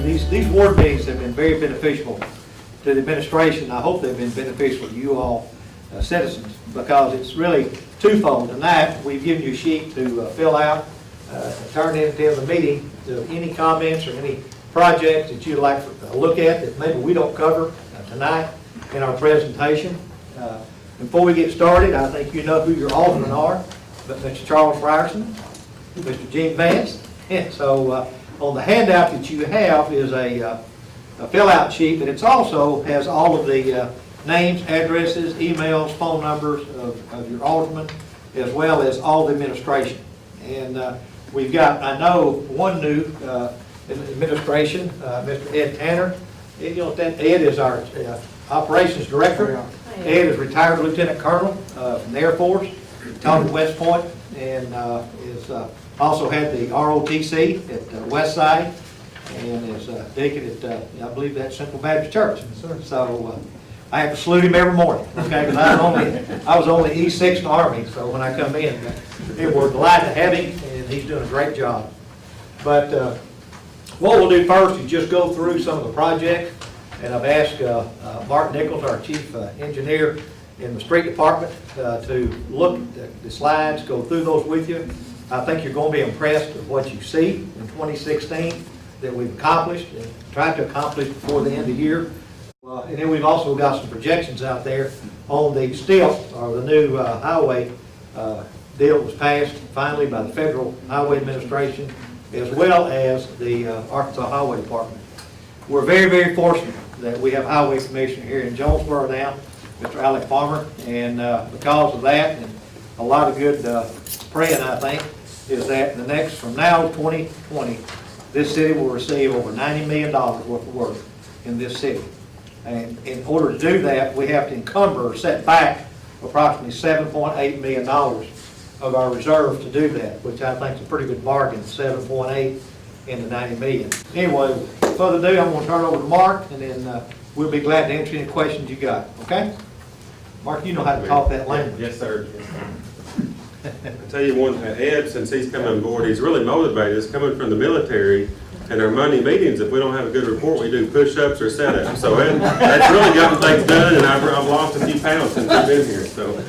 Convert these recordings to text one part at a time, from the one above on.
these ward meetings have been very beneficial to the administration. I hope they've been beneficial to you all citizens, because it's really twofold. Tonight, we've given you a sheet to fill out, turn in at the meeting, any comments or any projects that you'd like to look at that maybe we don't cover tonight in our presentation. Before we get started, I think you know who your aldermen are, but Mr. Charles Ryerson, Mr. Gene Vance. And so on the handout that you have is a fill-out sheet, but it also has all of the names, addresses, emails, phone numbers of your aldermen, as well as all the administration. And we've got, I know, one new administration, Mr. Ed Tanner. Ed is our operations director. Ed is retired lieutenant colonel from the Air Force, taught at West Point, and is also had the ROTC at Westside, and is deacon at, I believe that's Central Baptist Church. So I have to salute him every morning, okay, because I was only E6 in the Army, so when I come in, we're delighted to have him, and he's doing a great job. But what we'll do first is just go through some of the projects, and I've asked Mark Nichols, our chief engineer in the street department, to look at the slides, go through those with you. I think you're going to be impressed with what you see in 2016 that we've accomplished and tried to accomplish before the end of the year. And then we've also got some projections out there on the STIP, or the new highway deal that was passed finally by the Federal Highway Administration, as well as the Arkansas Highway Department. We're very, very fortunate that we have Highway Commissioner here in Jonesboro now, Mr. Alec Farmer, and because of that and a lot of good praying, I think, is that the next, from now to 2020, this city will receive over $90 million worth of work in this city. And in order to do that, we have to encumber or set back approximately $7.8 million of our reserve to do that, which I think is a pretty good bargain, 7.8 into 90 million. Anyway, without further ado, I'm going to turn it over to Mark, and then we'll be glad to answer any questions you got. Okay? Mark, you know how to talk that language. Yes, sir. I tell you one, Ed, since he's come on board, he's really motivated. It's coming from the military, and our Monday meetings, if we don't have a good report, we do push-ups or set-ups. So Ed, that's really gotten things done, and I've lost a few pounds since I've been here. So,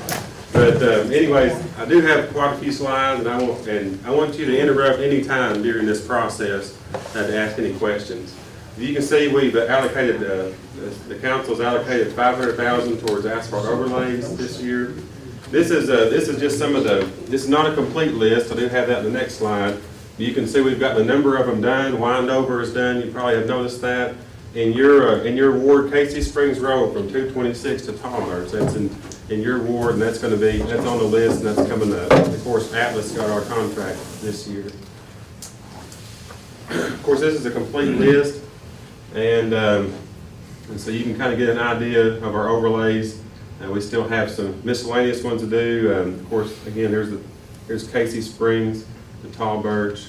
but anyways, I do have quite a few slides, and I want you to interrupt any time during this process to ask any questions. You can see we've allocated, the council's allocated $500,000 towards asphalt overlays this year. This is just some of this is not a complete list. I do have that in the next slide. You can see we've got the number of them done. Windover is done. You probably have noticed that. In your ward, Casey Springs Road from 226 to Talmadge, that's in your ward, and that's on the list, and that's coming up. Of course, Atlas got our contract this year. Of course, this is a complete list, and so you can kind of get an idea of our overlays. We still have some miscellaneous ones to do. Of course, again, here's Casey Springs, the Tall Birch.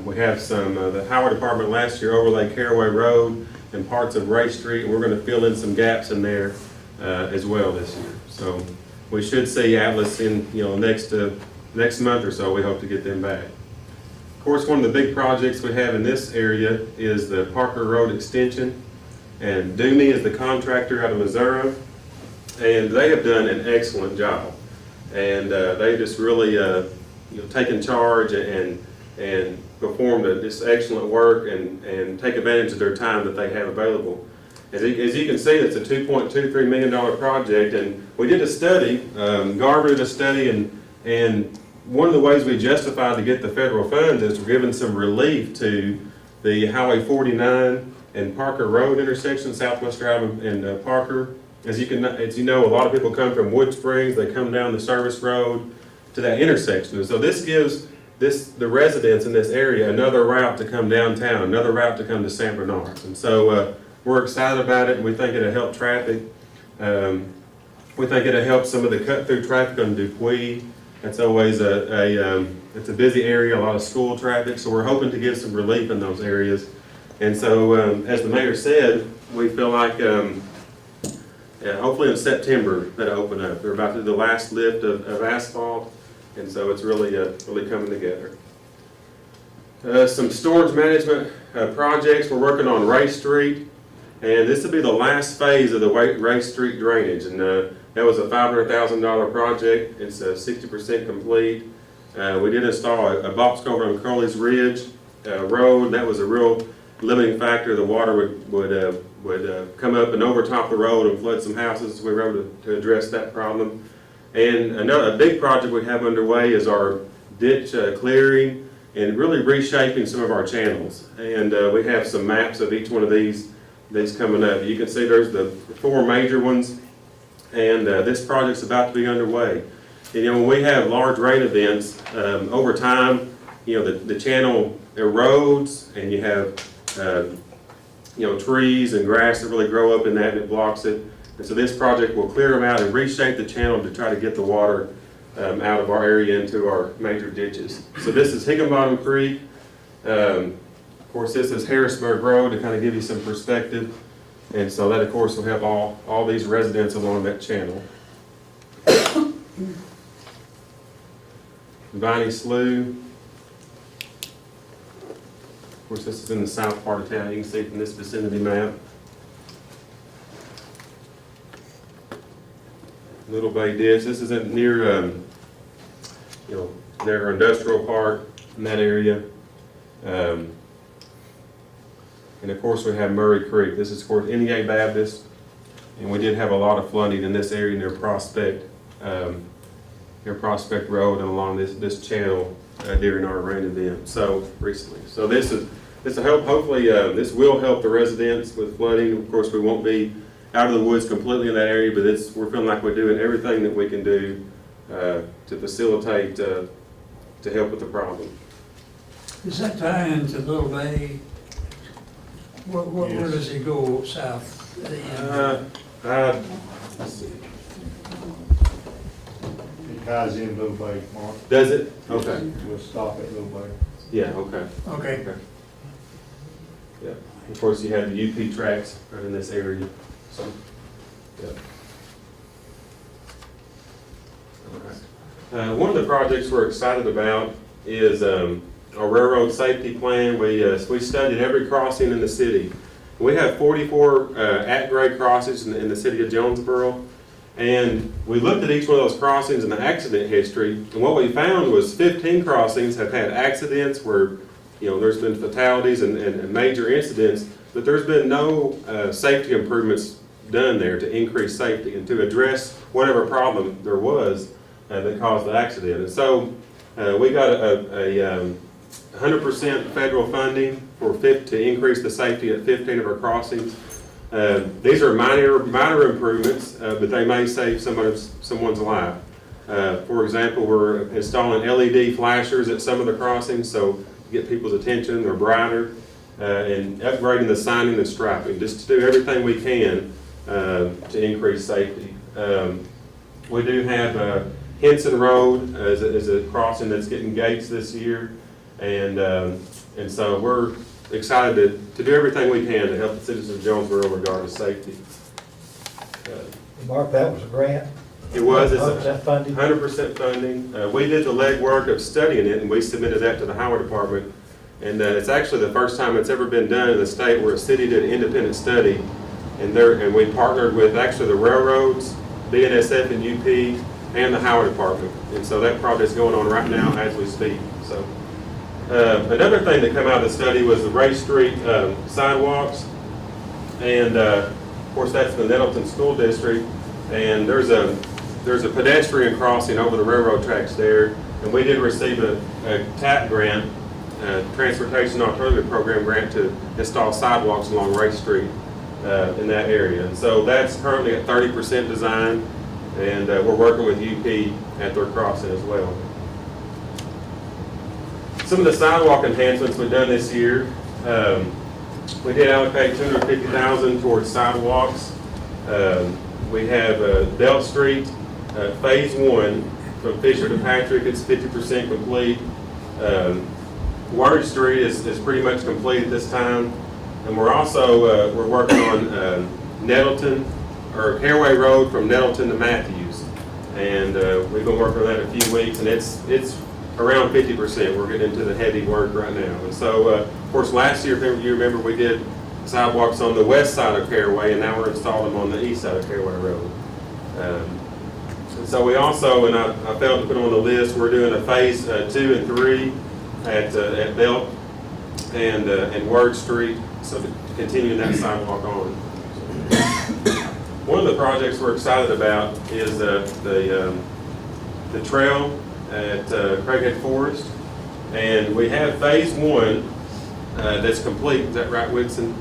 We have some, the Highway Department last year overlaid Caraway Road and parts of Ray Street. We're going to fill in some gaps in there as well this year. So we should see Atlas in, next month or so. We hope to get them back. Of course, one of the big projects we have in this area is the Parker Road extension. And Dooney is the contractor out of Missouri. And they have done an excellent job, and they just really taken charge and performed this excellent work and take advantage of their time that they have available. As you can see, it's a $2.23 million project, and we did a study. Garver did a study, and one of the ways we justified to get the federal funds is we're giving some relief to the Highway 49 and Parker Road intersection, Southwest Drive and Parker. As you know, a lot of people come from Wood Springs. They come down the service road to that intersection. And so this gives the residents in this area another route to come downtown, another route to come to San Bernardino. And so we're excited about it, and we think it'll help traffic. We think it'll help some of the cut-through traffic on Dupuy. It's always it's a busy area, a lot of school traffic. So we're hoping to give some relief in those areas. And so, as the mayor said, we feel like hopefully in September that'll open up. They're about to do the last lift of asphalt, and so it's really coming together. Some storage management projects. We're working on Race Street, and this will be the last phase of the Race Street drainage. And that was a $500,000 project. It's 60% complete. We did install a box culvert on Crowley's Ridge Road. That was a real limiting factor. The water would come up and overtop the road and flood some houses. We were able to address that problem. And a big project we have underway is our ditch clearing and really reshaping some of our channels. And we have some maps of each one of these coming up. You can see there's the 4 major ones, and this project's about to be underway. And, when we have large rain events, over time, the channel erodes, and you have trees and grass that really grow up in that, and it blocks it. And so this project will clear them out and reshape the channel to try to get the water out of our area into our major ditches. So this is Higginbottom Creek. Of course, this is Harrisburg Road to kind of give you some perspective. And so that, of course, will help all these residents along that channel. Viney Slough. Of course, this is in the south part of town. You can see from this vicinity map. Little Bay Ditch. This is near, their industrial park in that area. And of course, we have Murray Creek. This is, of course, NEA Baptist, and we did have a lot of flooding in this area near Prospect Road and along this channel during our rain event. So recently, so this will help. Hopefully, this will help the residents with flooding. Of course, we won't be out of the woods completely in that area, but we're feeling like we're doing everything that we can do to facilitate to help with the problem. Does that tie into Little Bay? Where does it go south? Let's see. It ties in Little Bay, Mark. Does it? Okay. We'll stop at Little Bay. Yeah. Okay. Okay. Yeah. Of course, you have the UP tracks right in this area. So, yeah. All right. One of the projects we're excited about is our railroad safety plan. We studied every crossing in the city. We have 44 at-grade crossings in the city of Jonesboro, and we looked at each one of those crossings and the accident history, and what we found was 15 crossings have had accidents where there's been fatalities and major incidents, but there's been no safety improvements done there to increase safety and to address whatever problem there was that caused the accident. And so we got a 100% federal funding to increase the safety at 15 of our crossings. These are minor improvements, but they may save someone's life. For example, we're installing LED flashers at some of the crossings, so to get people's attention, they're brighter, and upgrading the signing and striping, just to do everything we can to increase safety. We do have Henson Road as a crossing that's getting gates this year, and so we're excited to do everything we can to help the citizens of Jonesboro regarding safety. Mark, that was a grant? It was. It's 100% funding? 100% funding. We did the legwork of studying it, and we submitted that to the highway department. And it's actually the first time it's ever been done in the state where a city did an independent study, and we partnered with actually the railroads, BNSF and UP, and the highway department. And so that project's going on right now as we speak. So another thing that came out of the study was the Race Street sidewalks, and of course that's the Nettleton School District. And there's a pedestrian crossing over the railroad tracks there, and we did receive a TAP grant, Transportation Alternative Program grant, to install sidewalks along Race Street in that area. And so that's currently at 30% design, and we're working with UP at their crossing as well. Some of the sidewalk enhancements we've done this year, we did allocate $250,000 towards sidewalks. We have Belt Street, Phase 1, from Fisher to Patrick. It's 50% complete. Ward Street is pretty much complete at this time. And we're also we're working on Nettleton, or Caraway Road from Nettleton to Matthews. And we've been working on that a few weeks, and it's around 50%. We're getting into the heavy work right now. And so, of course, last year, if you remember, we did sidewalks on the west side of Caraway, and now we're installing them on the east side of Caraway Road. And so we also, and I failed to put on the list, we're doing a phase 2 and 3 at Belt and Word Street, so to continue that sidewalk on. One of the projects we're excited about is the trail at Craighead Forest, and we have phase 1 that's complete. Is that right, Whitson?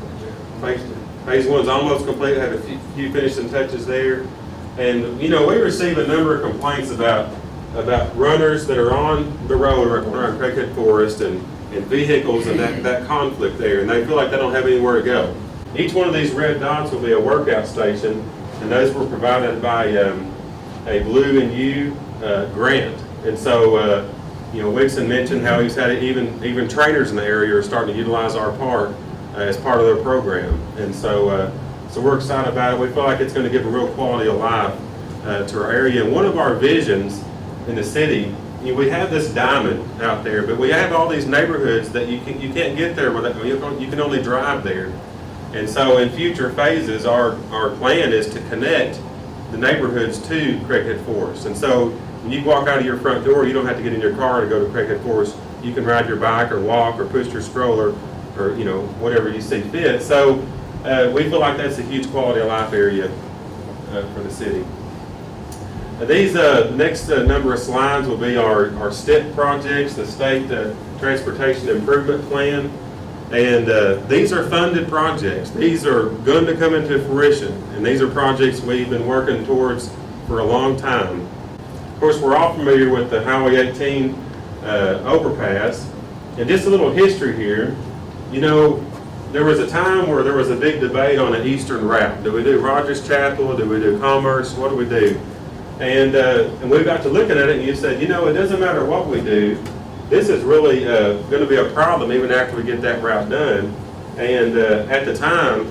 Phase 1's almost complete. Had a few finishing touches there, and you know, we receive a number of complaints about runners that are on the road around Craighead Forest and vehicles and that conflict there, and they feel like they don't have anywhere to go. Each one of these red dots will be a workout station, and those were provided by a Blue and You grant. And so, you know, Wixon mentioned how he's had even trainers in the area are starting to utilize our park as part of their program. And so, so we're excited about it. We feel like it's going to give a real quality of life to our area. And one of our visions in the city, you know, we have this diamond out there, but we have all these neighborhoods that you can't get there without, you can only drive there. And so in future phases, our plan is to connect the neighborhoods to Craighead Forest. And so when you walk out of your front door, you don't have to get in your car to go to Craighead Forest. You can ride your bike or walk or push your stroller or, you know, whatever you see fit. So we feel like that's a huge quality of life area for the city. These next number of slides will be our STIP projects, the State Transportation Improvement Plan. And these are funded projects. These are going to come into fruition. And these are projects we've been working towards for a long time. Of course, we're all familiar with the Highway 18 overpass. And just a little history here. You know, there was a time where there was a big debate on an eastern route. Do we do Rogers Chapel? Do we do Commerce? What do we do? And we got to looking at it, and you said, you know, it doesn't matter what we do. This is really going to be a problem even after we get that route done. And at the time,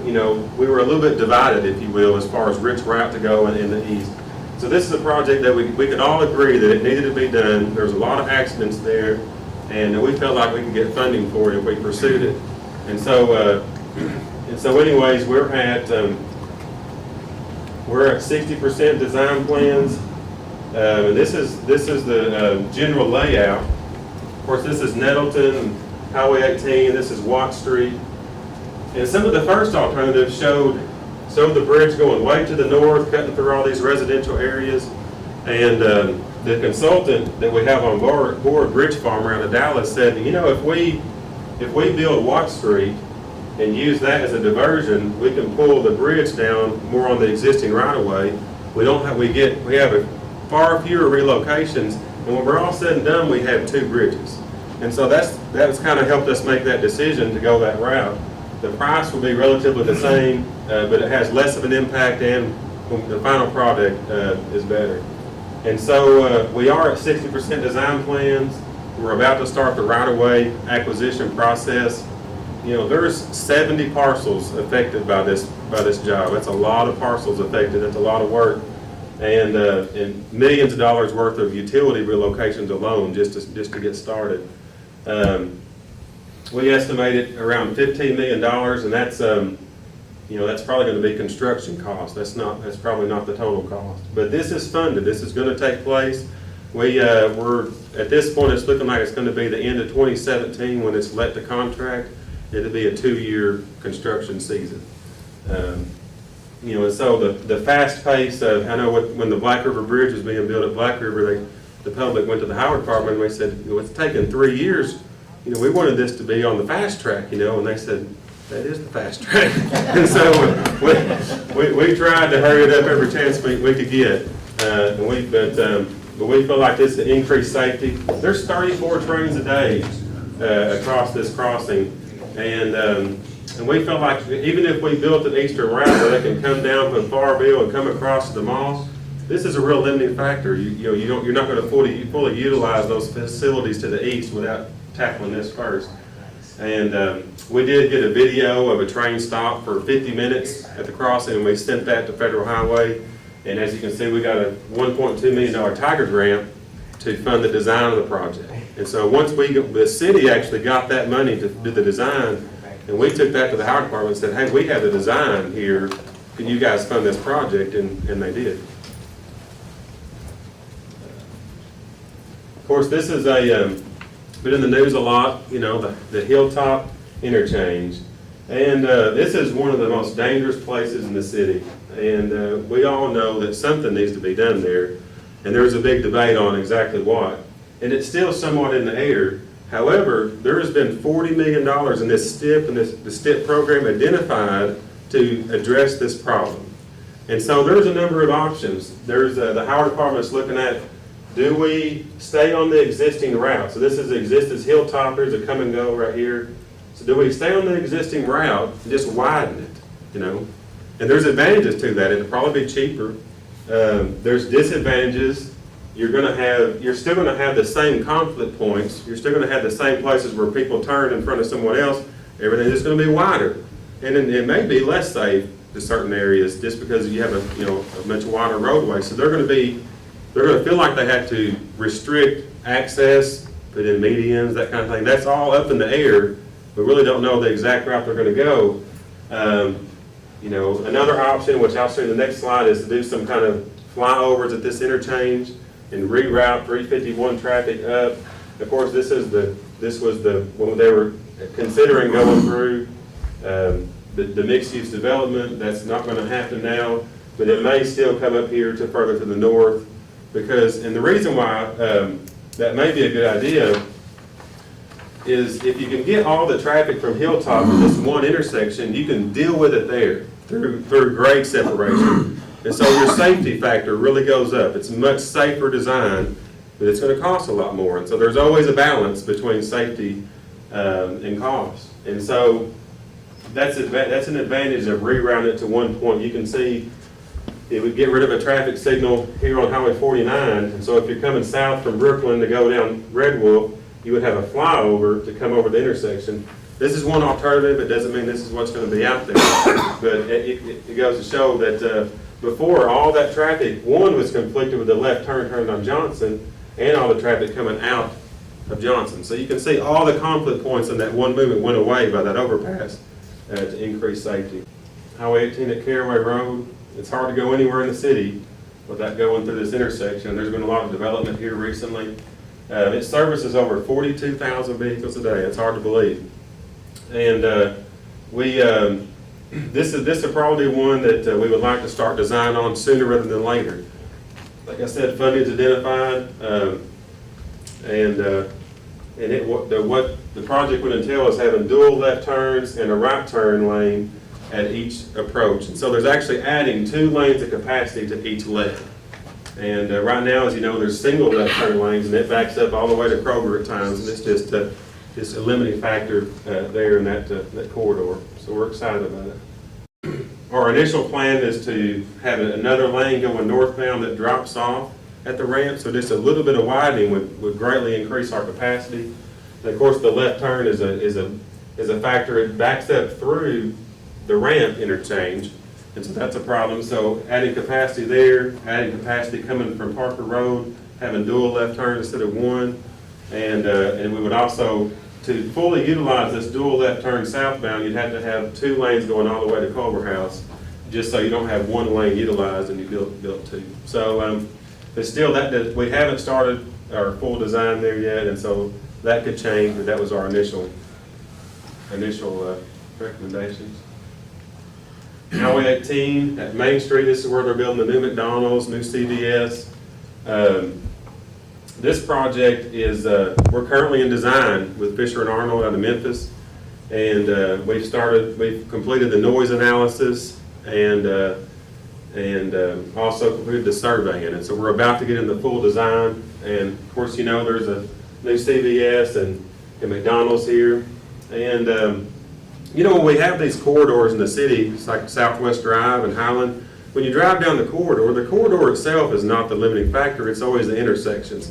you know, we were a little bit divided, if you will, as far as which route to go in the east. So this is a project that we could all agree that it needed to be done. There's a lot of accidents there, and we felt like we could get funding for it if we pursued it. And so anyways, we're at 60% design plans. This is the general layout. Of course, this is Nettleton, Highway 18. This is Watt Street. And some of the first alternatives showed the bridge going way to the north, cutting through all these residential areas. And the consultant that we have on board, Bridge Farmer out of Dallas, said, you know, if we build Watt Street and use that as a diversion, we can pull the bridge down more on the existing right-of-way. We have far fewer relocations, and when we're all said and done, we have 2 bridges. And so that's kind of helped us make that decision to go that route. The price will be relatively the same, but it has less of an impact, and the final product is better. And so we are at 60% design plans. We're about to start the right-of-way acquisition process. You know, there's 70 parcels affected by this job. That's a lot of parcels affected. That's a lot of work. And millions of dollars worth of utility relocations alone just to get started. We estimated around $15 million, and that's you know, that's probably going to be construction cost. That's probably not the total cost. But this is funded. This is going to take place. We're at this point, it's looking like it's going to be the end of 2017 when it's let the contract. It'll be a 2-year construction season. You know, and so the fast pace of, I know when the Black River Bridge was being built at Black River, the public went to the Howard Department and they said, you know, it's taken 3 years. You know, we wanted this to be on the fast track, you know, and they said, that is the fast track. And so we tried to hurry it up every chance we could get. But we feel like this to increase safety. There's 34 trains a day across this crossing. And we felt like even if we built an eastern route where they can come down from Farville and come across to the mall, this is a real limiting factor. You're not going to fully utilize those facilities to the east without tackling this first. And we did get a video of a train stop for 50 minutes at the crossing, and we sent that to Federal Highway. And as you can see, we got a $1.2 million Tiger grant to fund the design of the project. And so once the city actually got that money to do the design, and we took that to the Howard Department and said, hey, we have the design here, can you guys fund this project? And they did. Of course, this is been in the news a lot, you know, the Hilltop Interchange. And this is one of the most dangerous places in the city. And we all know that something needs to be done there. And there's a big debate on exactly what. And it's still somewhat in the air. However, there has been $40 million in this STIP and the STIP program identified to address this problem. And so there's a number of options. There's the Howard Department is looking at, do we stay on the existing route? So this is existing Hilltop, there's a come and go right here. So do we stay on the existing route and just widen it, you know? And there's advantages to that. It'll probably be cheaper. There's disadvantages. You're still gonna have the same conflict points. You're still gonna have the same places where people turn in front of someone else. Everything's just gonna be wider. And it may be less safe to certain areas just because you have a much wider roadway. So they're gonna feel like they have to restrict access, put in medians, that kind of thing. That's all up in the air. We really don't know the exact route they're gonna go. Another option, which I'll show you in the next slide, is to do some kind of flyovers at this interchange and reroute 351 traffic up. Of course, this was the when they were considering going through the mixed-use development. That's not going to happen now, but it may still come up here to further to the north. And the reason why that may be a good idea is if you can get all the traffic from Hilltop to this one intersection, you can deal with it there through grade separation. And so your safety factor really goes up. It's a much safer design, but it's going to cost a lot more. And so there's always a balance between safety and cost. And so that's an advantage of rerouting it to one point. You can see it would get rid of a traffic signal here on Highway 49. And so if you're coming south from Brooklyn to go down Red Wolf, you would have a flyover to come over the intersection. This is one alternative. It doesn't mean this is what's going to be out there. But it goes to show that before, all that traffic, one, was conflicted with the left turn on Johnson, and all the traffic coming out of Johnson. So you can see all the conflict points in that one movement went away by that overpass to increase safety. Highway 18 at Caraway Road, it's hard to go anywhere in the city without going through this intersection. There's been a lot of development here recently. It services over 42,000 vehicles a day. It's hard to believe. And this is probably one that we would like to start design on sooner rather than later. Like I said, funding is identified, what the project would entail is having dual left turns and a right turn lane at each approach. And so there's actually adding 2 lanes of capacity to each lane. And right now, as you know, there's single left turn lanes, and it backs up all the way to Kroger at times, and it's just a limiting factor there in that corridor. So we're excited about it. Our initial plan is to have another lane going northbound that drops off at the ramp, so just a little bit of widening would greatly increase our capacity. And of course, the left turn is a factor. It backs up through the ramp interchange, and so that's a problem. So adding capacity there, adding capacity coming from Parker Road, having dual left turn instead of one, and we would also, to fully utilize this dual left turn southbound, you'd have to have 2 lanes going all the way to Culver House, just so you don't have 1 lane utilized and you built 2. So, but still, that we haven't started our full design there yet, and so that could change. But that was our initial recommendations. Highway 18 at Main Street. This is where they're building the new McDonald's, new CVS. This project is, we're currently in design with Fisher & Arnold out of Memphis, and we've completed the noise analysis and also completed the surveying, and so we're about to get in the full design. And of course, you know, there's a new CVS and McDonald's here, and when we have these corridors in the city, it's like Southwest Drive and Highland. When you drive down the corridor itself is not the limiting factor. It's always the intersections.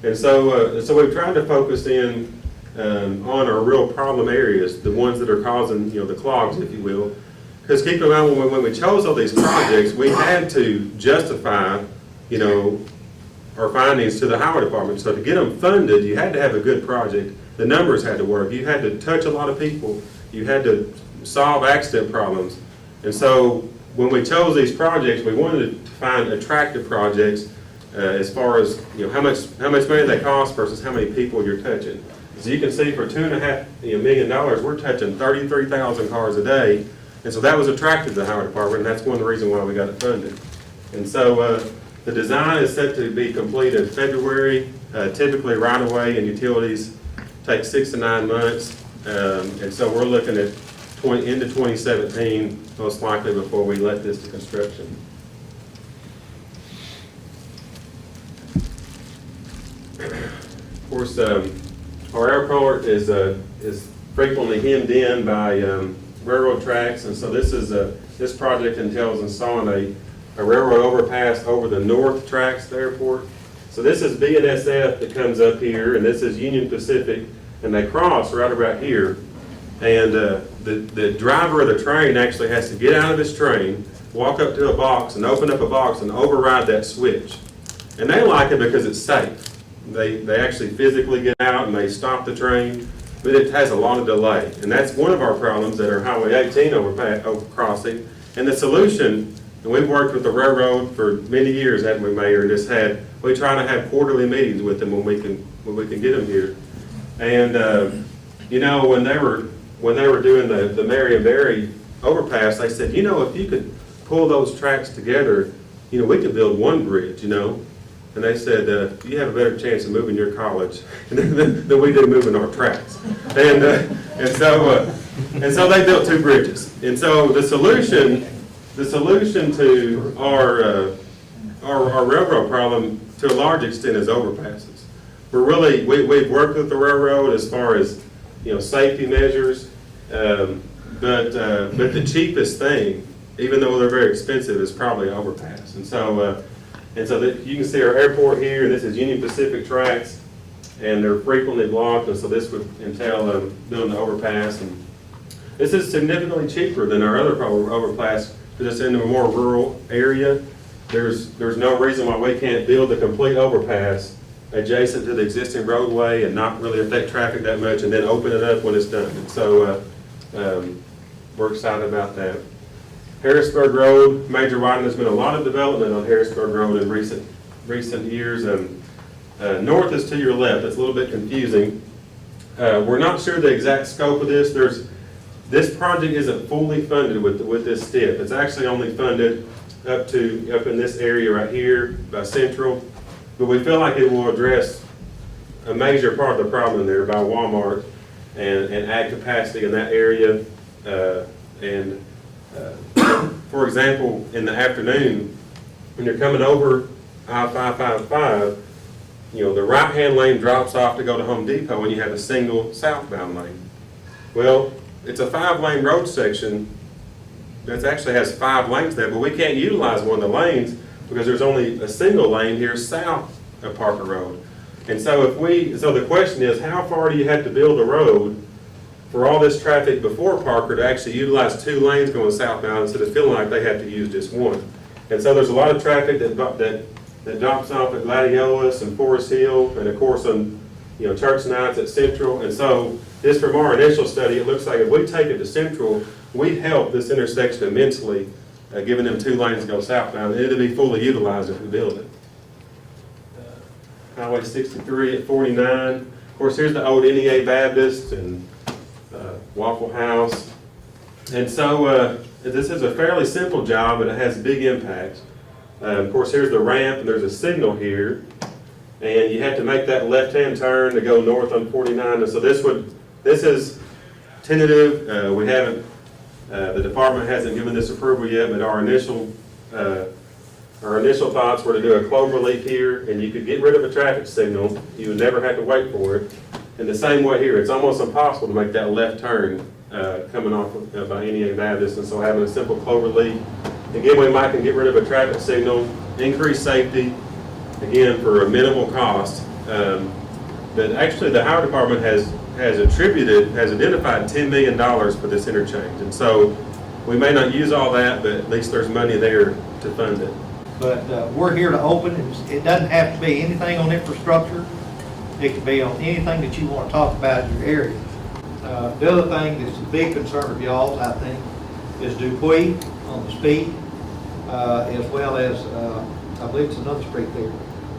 And so we've tried to focus in on our real problem areas, the ones that are causing, the clogs, if you will. Because keep in mind, when we chose all these projects, we had to justify, our findings to the highway department. So to get them funded, you had to have a good project. The numbers had to work. You had to touch a lot of people. You had to solve accident problems. And so when we chose these projects, we wanted to find attractive projects as far as, you know, how much money they cost versus how many people you're touching. So you can see for $2.5 million, we're touching 33,000 cars a day. And so that was attractive to the highway department, and that's one of the reasons why we got it funded. And so the design is set to be complete in February. Typically right-of-way and utilities take 6 to 9 months. And so we're looking at into 2017, most likely, before we let this to construction. Of course, our airport is frequently hemmed in by railroad tracks, and so this project entails installing a railroad overpass over the north tracks of the airport. So this is BNSF that comes up here, and this is Union Pacific, and they cross right about here. And the driver of the train actually has to get out of his train, walk up to a box and open up a box and override that switch. And they like it because it's safe. They actually physically get out and they stop the train, but it has a lot of delay. And that's one of our problems at our Highway 18 overcrossing. And the solution, and we've worked with the railroad for many years, haven't we, Mayor? And we try to have quarterly meetings with them when we can get them here. And you know, when they were doing the Marion Berry overpass, they said, you know, if you could pull those tracks together, you know, we could build one bridge, you know. And they said, you have a better chance of moving your college than we do moving our tracks. And so they built 2 bridges. And so the solution to our railroad problem, to a large extent, is overpasses. We've worked with the railroad as far as, you know, safety measures, but the cheapest thing, even though they're very expensive, is probably an overpass. And so you can see our airport here. This is Union Pacific tracks, and they're frequently blocked. And so this would entail building the overpass. And this is significantly cheaper than our other overpass because it's in a more rural area. There's no reason why we can't build a complete overpass adjacent to the existing roadway and not really affect traffic that much, and then open it up when it's done. And so we're excited about that. Harrisburg Road, major widening. There's been a lot of development on Harrisburg Road in recent years. North is to your left. It's a little bit confusing. We're not sure the exact scope of this. This project isn't fully funded with this STIP. It's actually only funded up in this area right here by Central. But we feel like it will address a major part of the problem there by Walmart and add capacity in that area. For example, in the afternoon, when you're coming over I-555, you know, the right-hand lane drops off to go to Home Depot and you have a single southbound lane. Well, it's a 5-lane road section that actually has 5 lanes there, but we can't utilize one of the lanes because there's only a single lane here south of Parker Road. And so the question is, how far do you have to build a road for all this traffic before Parker to actually utilize 2 lanes going southbound instead of feeling like they have to use just one? And so there's a lot of traffic that drops off at Gladiolus and Forest Hill, and of course on, you know, church nights at Central. And so just from our initial study, it looks like if we take it to Central, we help this intersection immensely, giving them 2 lanes to go southbound. It'll be fully utilized if we build it. Highway 63 at 49. Of course, here's the old NEA Baptist and Waffle House. And so this is a fairly simple job, but it has big impact. Of course, here's the ramp, and there's a signal here. And you have to make that left-hand turn to go north on 49. And so this is tentative. We haven't, the department hasn't given this approval yet, but our initial thoughts were to do a clover leaf here, and you could get rid of a traffic signal. You would never have to wait for it. In the same way here, it's almost impossible to make that left turn coming off by NEA Baptist, and so having a simple clover leaf. Again, we might can get rid of a traffic signal, increase safety, again, for a minimal cost. But actually, the highway department has identified $10 million for this interchange. And so we may not use all that, but at least there's money there to fund it. But we're here to open, and it doesn't have to be anything on infrastructure. It can be on anything that you want to talk about in your area. The other thing that's a big concern of y'all's, I think, is Dupuy on the speed, as well as, I believe it's another street there.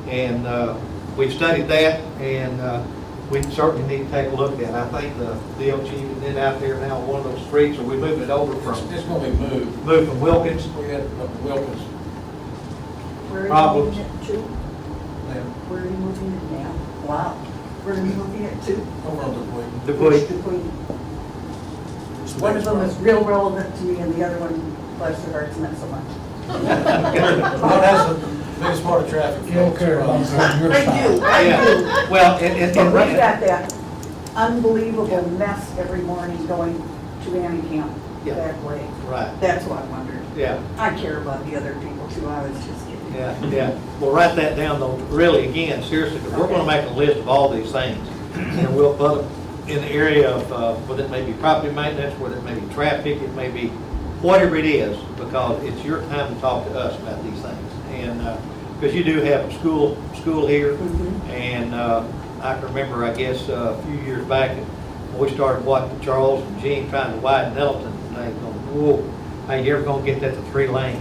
And we've studied that, and we certainly need to take a look at it. I think the DOT is in out there now on one of those streets, or we moving it over from, It's gonna be moved. moved from Wilkins. We had Wilkins. Where are you Problem. moving it to? Ma'am, Where are you moving it now? Wow. Where are you moving it to? over on the way. Dupuy. One of them is real relevant to me and the other one, bless their hearts, not so much. Well, that's the biggest part of traffic. You don't care about that, you're I fine. do, I Yeah, well, and do. But we've got that unbelievable mess every morning going to Annie Camp Yeah. that way. right, That's what I wondered. yeah. I care about the other people too, I was just kidding. Yeah, yeah. Well, write that down though, really, again, seriously, because we're gonna make a list of all these things. And we'll put them in the area of, whether it may be property maintenance, whether it may be traffic, it may be whatever it is, because it's your time to talk to us about these things. And, because you do have a school here, and I can remember, I guess, a few years back, when we started watching Charles and Gene trying to widen Elton, and they going, whoa, hey, you ever gonna get that to 3 lane?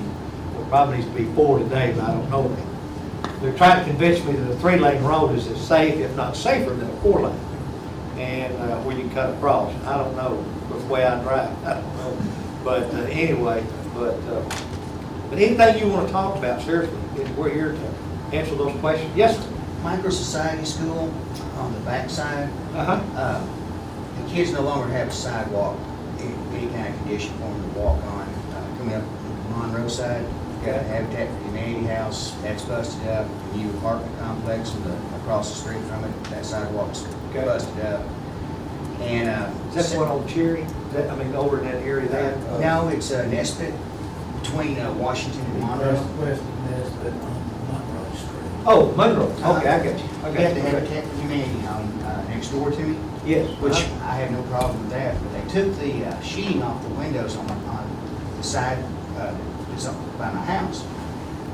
Well, probably needs to be 4 today, but I don't know that. They're trying to convince me that a 3-lane road is as safe, if not safer, than a 4-lane. And where you can cut across. I don't know, with the way I drive, I don't know. But anyway, but anything you want to talk about, seriously, we're here to answer those questions. Yes, sir? Micro Society School on the backside, Uh-huh. the kids no longer have a sidewalk, any kind of condition for them to walk on. Coming up Monroe side, you've got a Habitat for Humanity house, that's busted up. The new apartment complex across the street from it, that sidewalk's Okay. busted up. And, Is that the one on Cherry? I mean, over in that area there? no, it's Nesbit, between Washington and Monroe. West of Nesbit on Monroe Street. Oh, Monroe. Okay, I got you. I We got have the you. Habitat for Humanity home next door to me. Yes. Which I have no problem with that, but they took the sheeting off the windows on the side that's up by my house.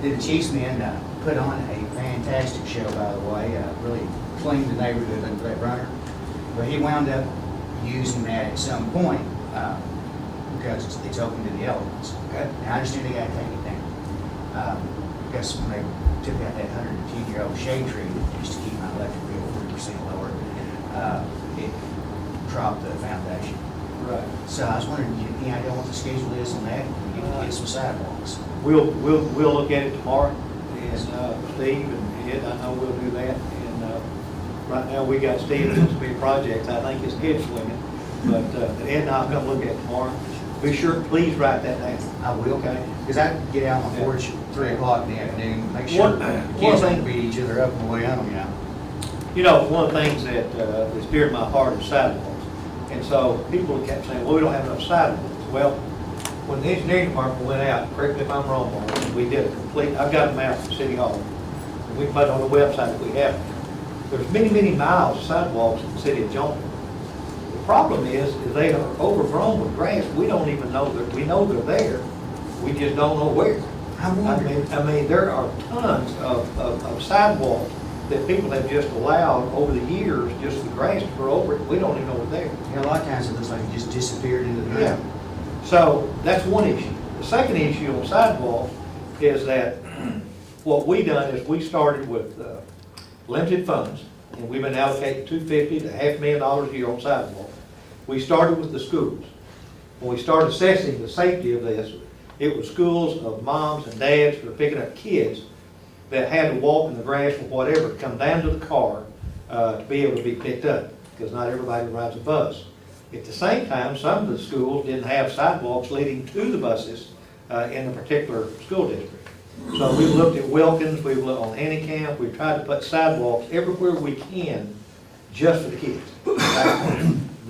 Did the chief's men put on a fantastic show, by the way, really cleaned the neighborhood of that runner. But he wound up using that at some point because it's open to the elements. Okay. Now, I understand they gotta take it down. Because when they took out that 110-year-old shade tree, just to keep my electric bill 3% lower, it dropped the foundation. Right. So I was wondering, any idea what the schedule is on that? We can get some sidewalks. We'll look at it tomorrow, and Steve and Ed, I know we'll do that. And right now, we got Steve doing some big projects, I think his head's swimming, but Ed and I'll come look at it tomorrow. Be sure, please write that down. I will, Okay. because I get out on the porch at 3 o'clock in the afternoon, make sure One- the one kids thing- don't beat each other up on the way home, you know. You know, one of the things that is dear to my heart is sidewalks. And so people kept saying, well, we don't have enough sidewalks. Well, when the engineering department went out, correct me if I'm wrong, Mark, we did a complete, I've got a map from City Hall. And we put it on the website that we have. There's many, many miles of sidewalks in the city of Jonesboro. The problem is they are overgrown with grass. We don't even know that, we know they're there. We just don't know where. I wonder, I mean, there are tons of sidewalks that people have just allowed over the years, just the grass to grow over it. We don't even know what's there. you know, a lot of times it looks like it just disappeared into the Yeah. ground. So that's one issue. The second issue on sidewalks is that what we done is we started with limited funds, and we've been allocating $250,000 to $500,000 a year on sidewalks. We started with the schools. When we started assessing the safety of this, it was schools of moms and dads who were picking up kids that had to walk in the grass or whatever, come down to the car to be able to be picked up, because not everybody rides a bus. At the same time, some of the schools didn't have sidewalks leading to the buses in a particular school district. So we looked at Wilkins, we've looked on Camp, we've tried to put sidewalks everywhere we can just for the kids.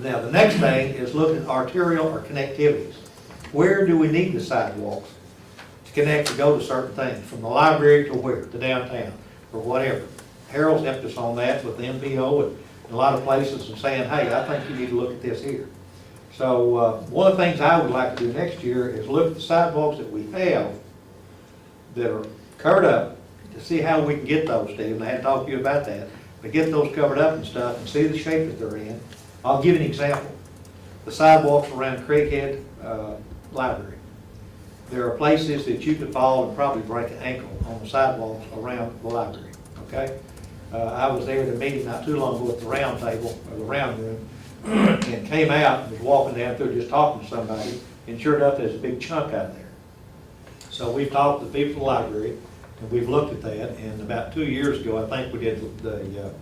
Now, the next thing is looking at arterial or connectivities. Where do we need the sidewalks to connect to go to certain things, from the library to where, to downtown, or whatever? Harold's helped us on that with the MPO and a lot of places, and saying, hey, I think you need to look at this here. So one of the things I would like to do next year is look at the sidewalks that we have that are covered up, to see how we can get those, Steve, and I had to talk to you about that, but get those covered up and stuff and see the shape that they're in. I'll give you an example. The sidewalks around Craighead Library. There are places that you could fall and probably break an ankle on the sidewalks around the library, okay? I was there at a meeting not too long ago at the round table, or the round room, and came out and was walking down through just talking to somebody, and sure enough, there's a big chunk out there. So we've talked to the people in the library, and we've looked at that, and about 2 years ago, I think we did the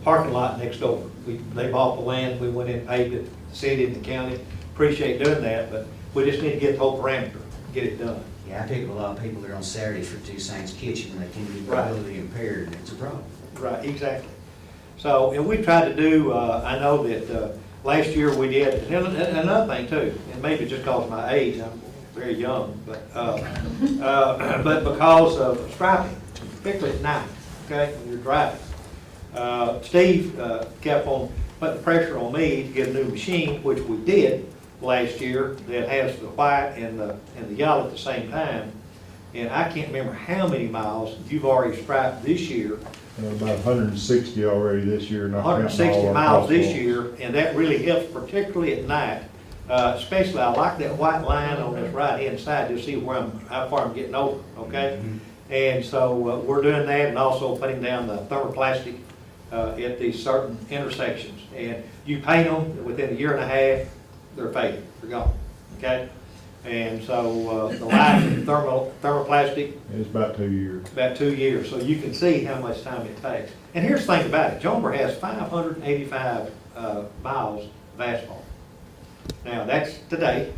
parking lot next door. They bought the land, we went in and paved it, the city and the county, appreciate doing that, but we just need to get the whole parameter, get it done. Yeah, I pick up a lot of people there on Saturdays for Two Saints Kitchen, and they can be Right. mobility impaired, and it's a problem. Right, exactly. So, and we tried to do, I know that last year we did, and another thing too, and maybe just because of my age, I'm very young, but because of striping, particularly at night, okay, when you're driving. Steve kept on putting the pressure on me to get a new machine, which we did last year, that has the white and the yellow at the same time. And I can't remember how many miles you've already striped this year. About 160 already this year. not counting 160 all our miles this crosswalks. year, and that really helps, particularly at night. Especially, I like that white line on this right-hand side to see where how far I'm getting over, okay? And so we're doing that, and also putting down the thermoplastic at these certain intersections. And you paint them, within a year and a half, they're faded, they're gone, okay? And so the life of thermoplastic, It's about 2 years. about 2 years, so you can see how much time it takes. And here's the thing about it, Jonesboro has 585 miles of asphalt. Now, that's today,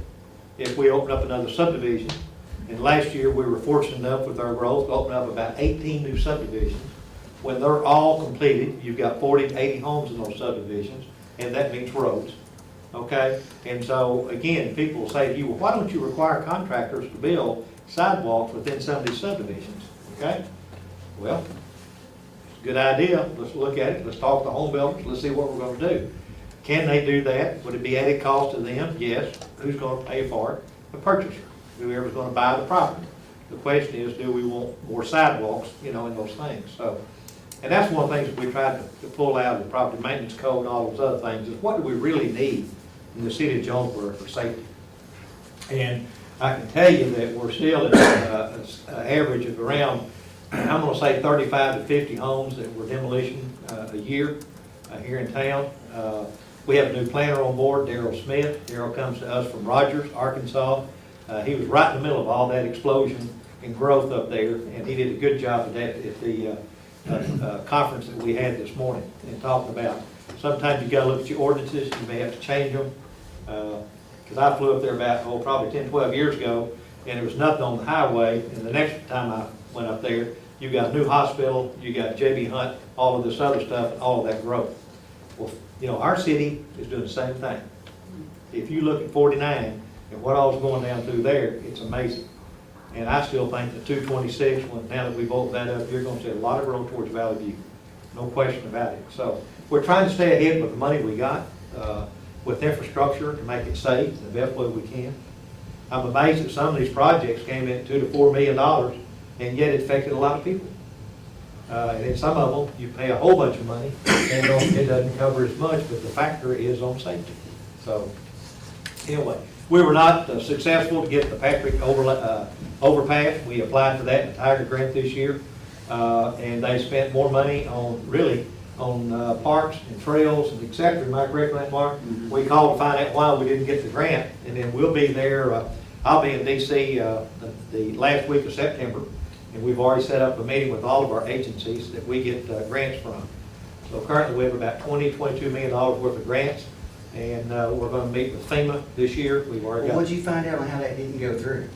if we open up another subdivision, and last year we were fortunate enough with our growth to open up about 18 new subdivisions. When they're all completed, you've got 40 to 80 homes in those subdivisions, and that means roads, okay? And so, again, people will say to you, well, why don't you require contractors to build sidewalks within some of these subdivisions, okay? Well, it's a good idea, let's look at it, let's talk to home builders, let's see what we're gonna do. Can they do that? Would it be added cost to them? Yes. Who's gonna pay for it? The purchaser, whoever's gonna buy the property. The question is, do we want more sidewalks, in those things? So, and that's one of the things that we tried to pull out of the property maintenance code and all those other things, is what do we really need in the city of Jonesboro for safety? And I can tell you that we're still at an average of around, I'm gonna say 35 to 50 homes that were demolition a year here in town. We have a new planner on board, Darrell Smith. Darrell comes to us from Rogers, Arkansas. He was right in the middle of all that explosion and growth up there, and he did a good job of that at the conference that we had this morning, and talking about sometimes you got to look at your ordinances, you may have to change them. Because I flew up there about, probably 10, 12 years ago, and there was nothing on the highway, and the next time I went up there, you got a new hospital, you got J.B. Hunt, all of this other stuff, and all of that growth. Well, our city is doing the same thing. If you look at 49 and what all's going down through there, it's amazing. And I still think that 226, now that we've opened that up, you're going to see a lot of growth towards Valley View. No question about it. So we're trying to stay ahead with the money we got, with infrastructure to make it safe the best way we can. I'm amazed that some of these projects came in at $2 to $4 million, and yet it affected a lot of people. And in some of them, you pay a whole bunch of money, and it doesn't cover as much, but the factor is on safety. So, anyway, we were not successful to get the Patrick overpass. We applied for that in the Tiger grant this year, and they spent more money on, parks and trails and et cetera. Am I correct on that, Mark? We called to find out why we didn't get the grant, and then we'll be there. I'll be in D.C. The last week of September. And we've already set up a meeting with all of our agencies that we get grants from. So currently we have about $22 million worth of grants, and we're going to meet with FEMA this year. We've already got. What'd you find out on how that didn't go through?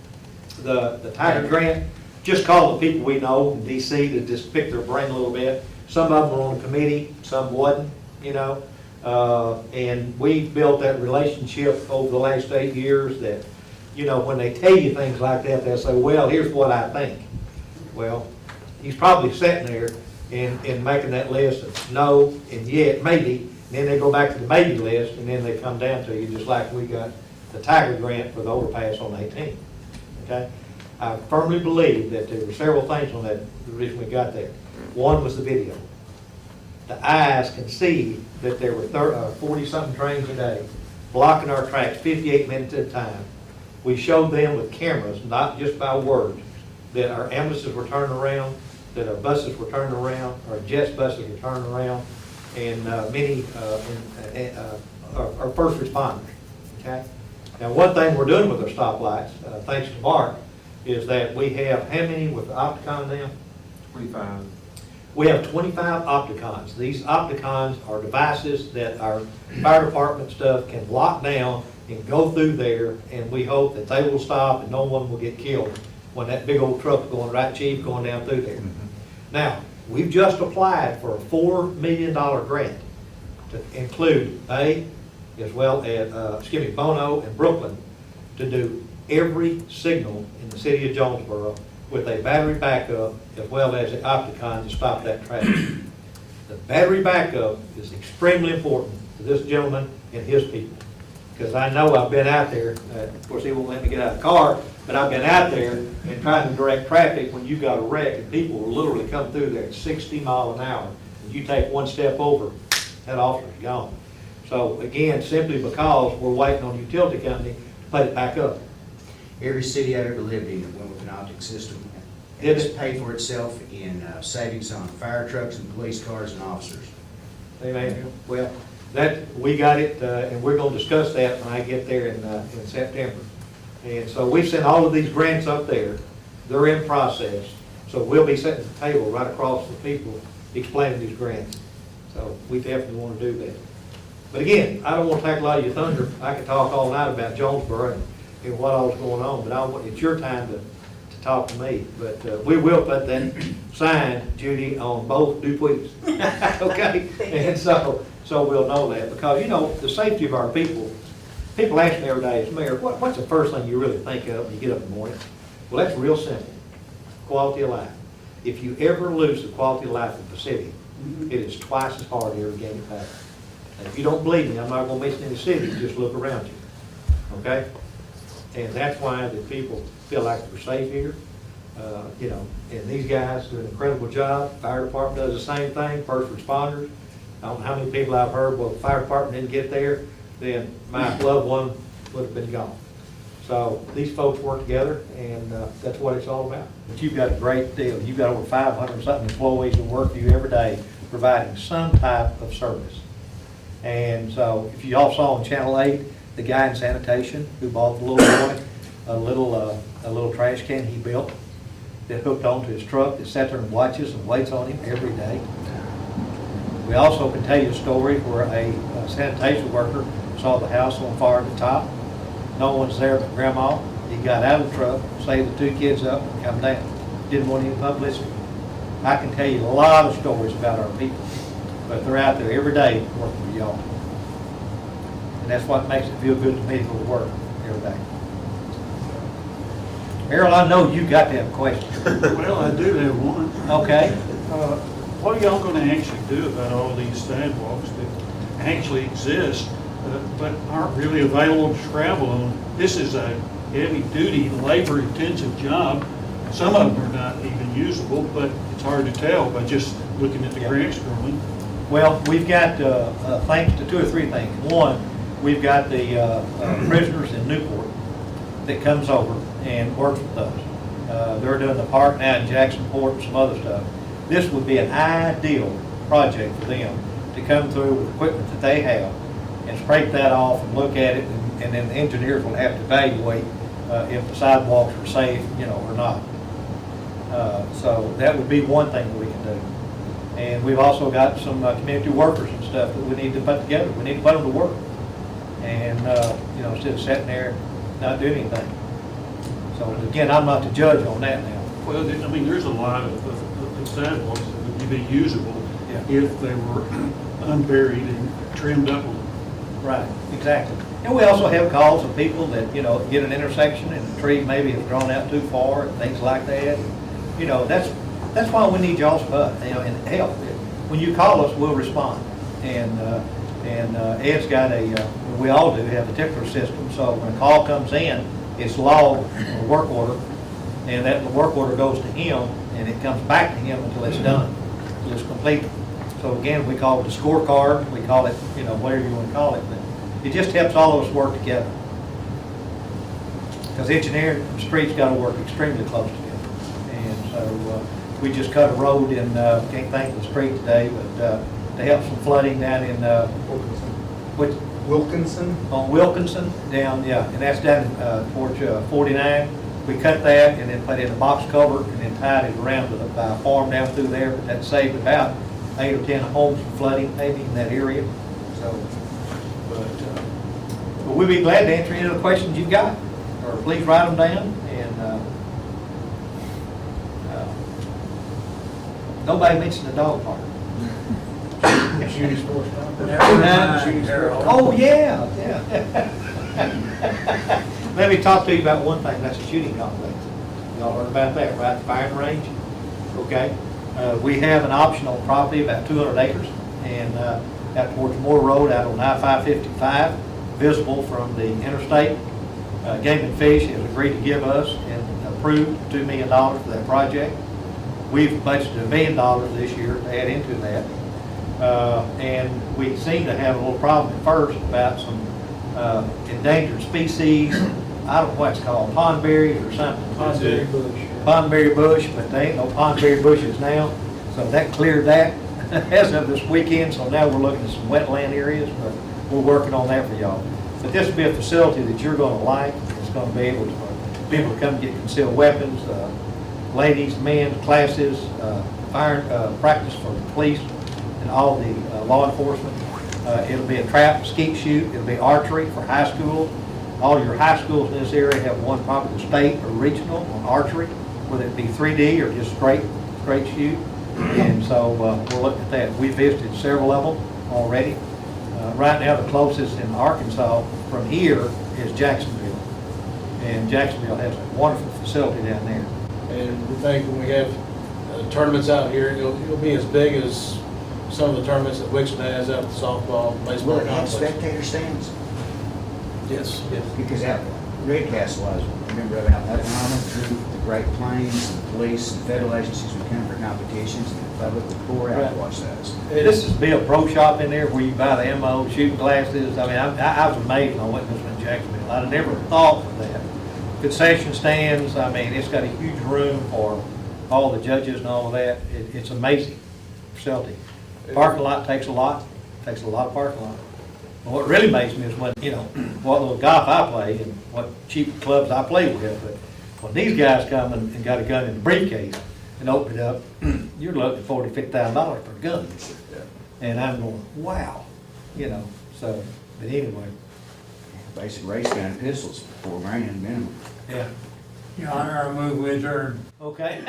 The Tiger grant, just call the people we know in DC to just pick their brain a little bit. Some of them were on the committee, some wasn't, and we've built that relationship over the last 8 years that, when they tell you things like that, they'll say, well, here's what I think. Well, he's probably sitting there and making that list of no and yet, maybe, and then they go back to the maybe list, and then they come down to you, just like we got the Tiger grant for the overpass on 18. Okay? I firmly believe that there were several things on that, the reason we got there. One was the video. The eyes can see that there were 40-something trains a day blocking our tracks 58 minutes at a time. We showed them with cameras, not just by words, that our ambulances were turning around, that our buses were turning around, our JETS buses were turning around, and many our first responders. Okay. Now, one thing we're doing with our stoplights, thanks to Mark, is that we have how many with Opticon now? 25. We have 25 Opticons. These Opticons are devices that our fire department stuff can lock down and go through there, and we hope that they will stop and no one will get killed when that big old truck going right cheap going down through there. Now, we've just applied for a $4 million grant to include they, as well as, Bono and Brooklyn, to do every signal in the city of Jonesboro with a battery backup as well as the Opticon to stop that traffic. The battery backup is extremely important to this gentleman and his people. Because I know I've been out there, of course he won't let me get out of the car, but I've been out there and trying to direct traffic when you got a wreck and people will literally come through there at 60 miles an hour. And you take one step over, that officer's gone. So again, simply because we're waiting on the utility company to put it back up. Every city I've ever lived in that went with an optic system, Did it's it? paid for itself in savings on fire trucks and police cars and officers. Amen. Well, that, we got it, and we're gonna discuss that when I get there in September. And so we've sent all of these grants up there. They're in process. So we'll be setting the table right across the people explaining these grants. So we definitely want to do that. But again, I don't want to take a lot of your thunder. I could talk all night about Jonesboro and what all's going on, but it's your time to talk to me. But we will put that sign, Judy, on both duties. Okay? And so we'll know that, because, you know, the safety of our people ask me every day, as mayor, what's the first thing you really think of when you get up in the morning? Well, that's real simple. Quality of life. If you ever lose the quality of life of the city, it is twice as hard to ever gain it back. And if you don't believe me, I'm not going to mention any cities, just look around you. Okay? And that's why the people feel like they're safe here. You know, and these guys do an incredible job. Fire department does the same thing, first responders. I don't know how many people I've heard, well, the fire department didn't get there, then my loved one would have been gone. So these folks work together, and that's what it's all about. But you've got a great deal. You've got over 500 something employees who work for you every day, providing some type of service. And so, if you all saw on Channel 8, the guy in sanitation who bought the little boy a little trash can he built that hooked onto his truck, that sat there and watches and waits on him every day. We also can tell you a story where a sanitation worker saw the house on fire at the top. No one's there but Grandma. He got out of the truck, saved the two kids up, and come down. Didn't want any publicity. I can tell you a lot of stories about our people, but they're out there every day working for y'all. And that's what makes it feel good to me to go to work every day. Harold, I know you got to have a question. Well, I do have one. Okay. What are y'all going to actually do about all these sidewalks that actually exist but aren't really available to travel on? This is a heavy-duty, labor-intensive job. Some of them are not even usable, but it's hard to tell by just looking at the grants growing. Well, we've got, thanks to two or three things. One, we've got the prisoners in Newport that comes over and works with us. They're doing the park now in Jacksonport and some other stuff. This would be an ideal project for them to come through with equipment that they have and scrape that off and look at it, and then the engineers will have to evaluate if the sidewalks are safe, you know, or not. So that would be one thing that we can do. And we've also got some community workers and stuff that we need to put together. We need to put them to work. And, you know, instead of sitting there and not doing anything. So again, I'm not the judge on that now. Well, I mean, there's a lot of sidewalks that would be usable if they were unburied and trimmed up a little. Right, exactly. And we also have calls of people that, you know, get an intersection and the tree maybe has grown out too far and things like that. You know, that's why we need y'all's help, you know, and help. When you call us, we'll respond. And Ed's got we all do have a tickler system, so when a call comes in, it's logged on a work order, and that work order goes to him, and it comes back to him until it's done, until it's completed. So again, we call it a scorecard, we call it, whatever you want to call it, but it just helps all of us work together. Because engineering and streets got to work extremely close together. And so we just cut a road in, can't think of the street today, but to help some flooding down in, Wilkinson? on Wilkinson, down, and that's down towards 49. We cut that and then put in a box culvert and then tied it around with a farm down through there, but that saved about 8 or 10 homes from flooding, maybe in that area. So, but we'll be glad to answer any of the questions you've got, or please write them down. And nobody mentioned the dog park. Shooting sports complex. Never mind, Harold. Oh, yeah. Let me talk to you about one thing, that's a shooting complex. Y'all heard about that, right, the firing range? Okay. We have an optional property, about 200 acres, and out towards Moore Road, out on I-555, visible from the interstate. Game and Fish has agreed to give us and approved $2 million for that project. We've budgeted $1 million this year to add into that. And we seem to have a little problem at first about some endangered species. I don't know what it's called, pondberries or something. Pondberry bush. Pondberry bush, but they ain't no pondberry bushes now. So that cleared that as of this weekend. So now we're looking at some wetland areas, but we're working on that for y'all. But this will be a facility that you're going to like. It's going to be able to, people to come get concealed weapons, ladies, men, classes, fire practice for the police and all the law enforcement. It'll be a trap, skeet shoot. It'll be archery for high school. All your high schools in this area have one, probably the state or regional on archery, whether it be 3D or just straight shoot. And so we're looking at that. We visited several of them already. Right now, the closest in Arkansas from here is Jacksonville. And Jacksonville has a wonderful facility down there. And we think when we have tournaments out here, it'll be as big as some of the tournaments that Wixon has out at the softball, Will baseball it have complex. spectator stands? Yes. Because at Red Castle, I remember out in Oklahoma, through the Great Plains, and the police, and federal agencies would come for competitions, and the public would pour out to watch those. This is be a pro shop in there where you buy the ammo, shooting glasses. I mean, I was amazed when I went to this one in Jacksonville. I'd never thought of that. Concession stands, I mean, it's got a huge room for all the judges and all of that. It's amazing facility. Parking lot takes a lot of parking lot. But what really amazed me is when, what little golf I play and what cheap clubs I play with, but when these guys come and got a gun in a briefcase and open it up, you're looking at $40,000, $50,000 per gun. And I'm going, wow, so, but anyway. Basic race gun and pistols, $4 grand minimum. Yeah. Your Honor, I move we adjourn. Okay.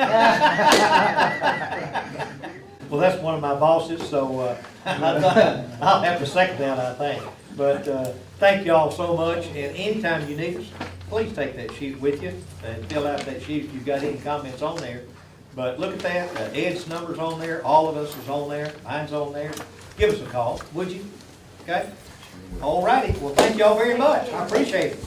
Well, that's one of my bosses, so I'll have to second that, I think. But thank you all so much, and anytime you need us, please take that sheet with you and fill out that sheet if you've got any comments on there. But look at that, Ed's number's on there, all of us is on there, mine's on there. Give us a call, would you? Okay? All righty, well, thank you all very much, I appreciate it.